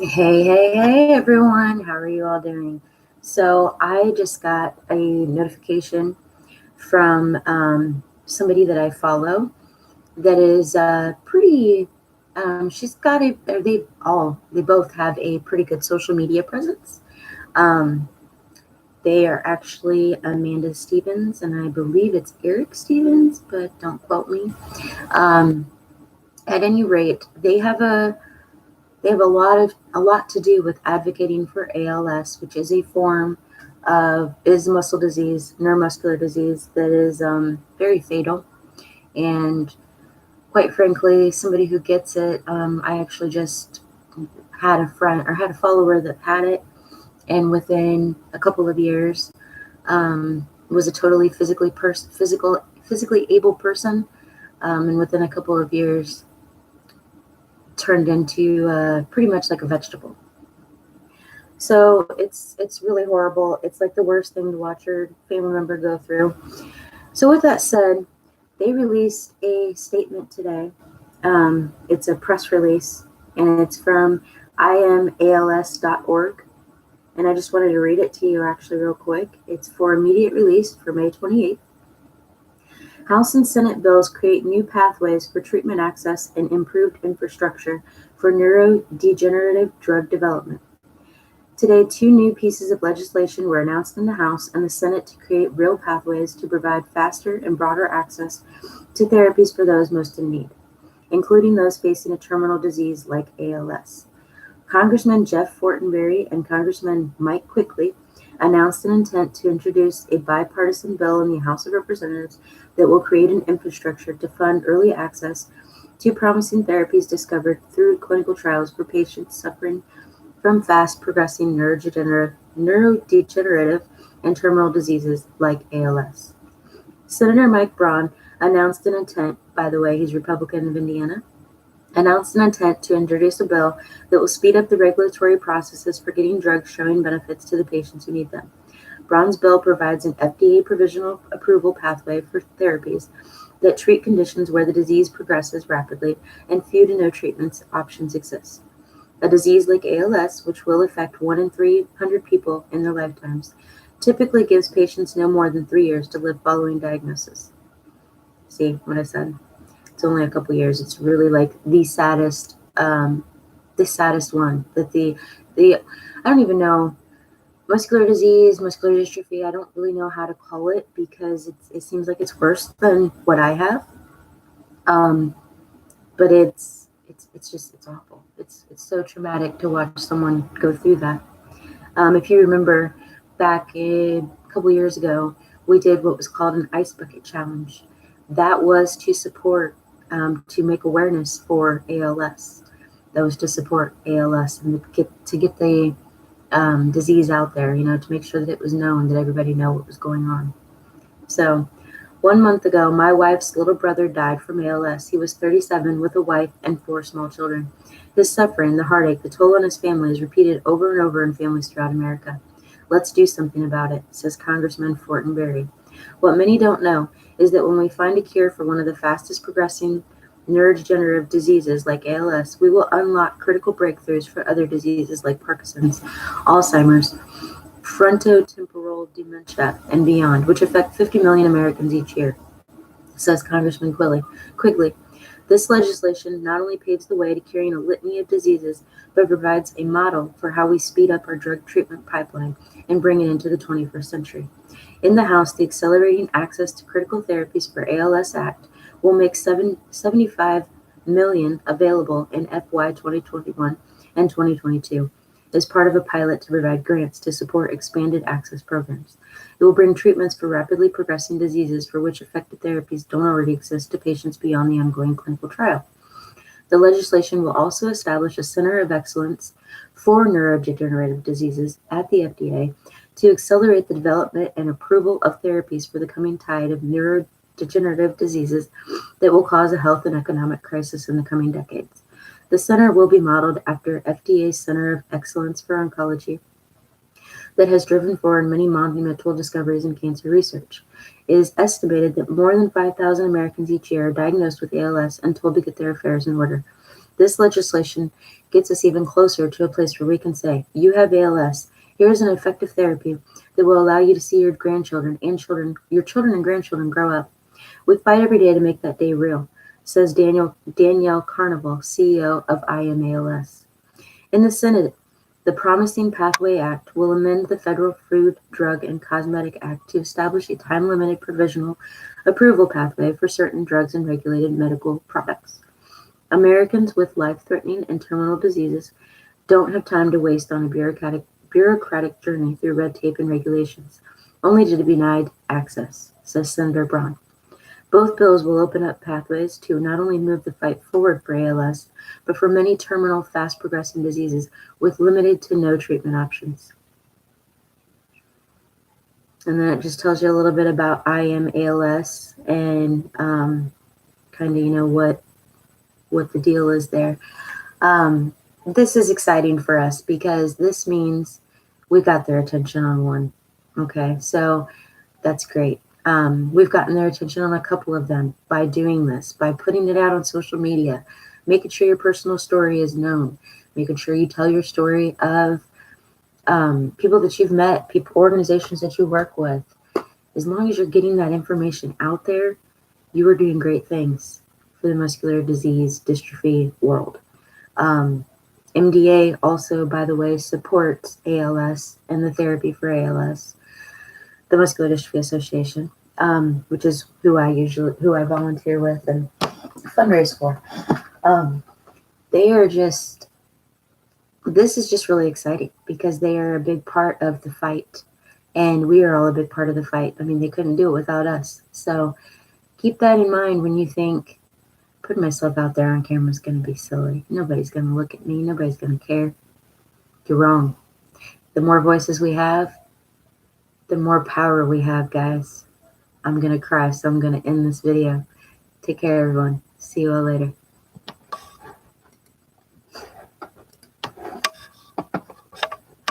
Hey, everyone. How are you all doing? So, I just got a notification from somebody that I follow that is pretty, she's got they both have a pretty good social media presence. Um, they are actually Amanda Stevens, and I believe it's Eric Stevens, but don't quote me. Um, at any rate, they have a lot to do with advocating for ALS, which is a form of is muscle disease, neuromuscular disease that is very fatal. And quite frankly, somebody who gets it, I actually just had a friend or had a follower that had it, and within a couple of years, was a totally physically able person, and within a couple of years, turned into pretty much like a vegetable. So it's really horrible. It's like the worst thing to watch your family member go through. So with that said, they released a statement today. It's a press release, and it's from imals.org. And I just wanted to read it to you actually real quick. It's for immediate release for May 28th. House and Senate bills create new pathways for treatment access and improved infrastructure for neurodegenerative drug development. Today, two new pieces of legislation were announced in the House and the Senate to create real pathways to provide faster and broader access to therapies for those most in need, including those facing a terminal disease like ALS. Congressman Jeff Fortenberry and Congressman Mike Quigley announced an intent to introduce a bipartisan bill in the House of Representatives that will create an infrastructure to fund early access to promising therapies discovered through clinical trials for patients suffering from fast progressing neurodegenerative and terminal diseases like ALS. Senator Mike Braun announced an intent, by the way, he's Republican of Indiana, announced an intent to introduce a bill that will speed up the regulatory processes for getting drugs showing benefits to the patients who need them. Braun's bill provides an FDA provisional approval pathway for therapies that treat conditions where the disease progresses rapidly and few to no treatment options exist. A disease like ALS, which will affect 1 in 300 people in their lifetimes, typically gives patients no more than 3 years to live following diagnosis. See what I said? It's only a couple years. It's really like the saddest one. The I don't even know, muscular disease, muscular dystrophy. I don't really know how to call it because it seems like it's worse than what I have. Um, but it's awful. It's so traumatic to watch someone go through that. If you remember, back a couple years ago, we did what was called an ice bucket challenge. That was to support, to make awareness for ALS. That was to support ALS and to get the disease out there. To make sure that it was known, that everybody know what was going on. So 1 month ago, my wife's little brother died from ALS. He was 37 with a wife and 4 small children. His suffering, the heartache, the toll on his family is repeated over and over in families throughout America. Let's do something about it, says Congressman Fortenberry. What many don't know is that when we find a cure for one of the fastest progressing neurodegenerative diseases like ALS, we will unlock critical breakthroughs for other diseases like Parkinson's, Alzheimer's, frontotemporal dementia, and beyond, which affect 50 million Americans each year, says Congressman Quigley. This legislation not only paves the way to curing a litany of diseases, but provides a model for how we speed up our drug treatment pipeline and bring it into the 21st century. In the House, the Accelerating Access to Critical Therapies for ALS Act will make 75 million available in FY 2021 and 2022 as part of a pilot to provide grants to support expanded access programs. It will bring treatments for rapidly progressing diseases for which effective therapies don't already exist to patients beyond the ongoing clinical trial. The legislation will also establish a Center of Excellence for Neurodegenerative Diseases at the FDA to accelerate the development and approval of therapies for the coming tide of neurodegenerative diseases that will cause a health and economic crisis in the coming decades. The center will be modeled after FDA's Center of Excellence for Oncology that has driven forward many monumental discoveries in cancer research. It is estimated that more than 5,000 Americans each year are diagnosed with ALS and told to get their affairs in order. This legislation gets us even closer to a place where we can say, you have ALS. Here is an effective therapy that will allow you to see your grandchildren and your children and grandchildren grow up. We fight every day to make that day real, says Danielle Carnival, CEO of IMALS. In the Senate, the Promising Pathway Act will amend the Federal Food, Drug, and Cosmetic Act to establish a time-limited provisional approval pathway for certain drugs and regulated medical products. Americans with life-threatening and terminal diseases don't have time to waste on a bureaucratic journey through red tape and regulations, only to be denied access, says Senator Braun. Both bills will open up pathways to not only move the fight forward for ALS, but for many terminal, fast-progressing diseases with limited to no treatment options. And then it just tells you a little bit about IMALS and kind of, what the deal is there. This is exciting for us because this means we got their attention on one. Okay, so that's great. We've gotten their attention on a couple of them by doing this, by putting it out on social media, making sure your personal story is known, making sure you tell your story of people that you've met, organizations that you work with. As long as you're getting that information out there, you are doing great things for the muscular disease dystrophy world. MDA also, by the way, supports ALS and the therapy for ALS, the Muscular Dystrophy Association, which is who I volunteer with and fundraise for. This is just really exciting because they are a big part of the fight, and we are all a big part of the fight. I mean, they couldn't do it without us. So keep that in mind when you think, putting myself out there on camera is going to be silly. Nobody's going to look at me. Nobody's going to care. You're wrong. The more voices we have, the more power we have, guys. I'm going to cry, so I'm going to end this video. Take care, everyone. See you all later.